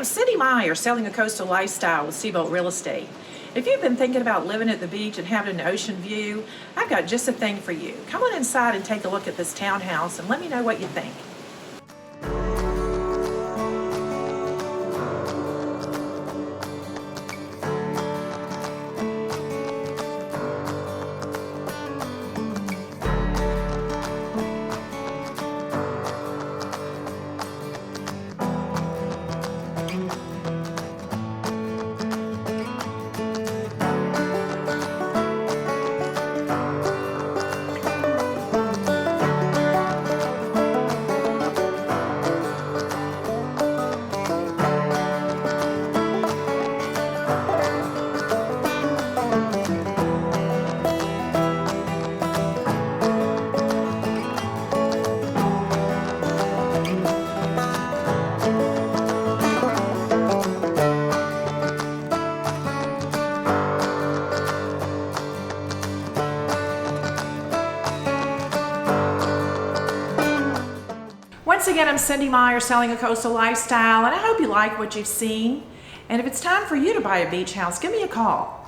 I'm Cindy Meyer, selling a coastal lifestyle with Seabolt Real Estate. If you've been thinking about living at the beach and having an ocean view, I've got just a thing for you. Come on inside and take a look at this townhouse and let me know what you think. Once again, I'm Cindy Meyer, selling a coastal lifestyle, and I hope you like what you've seen. And if it's time for you to buy a beach house, give me a call.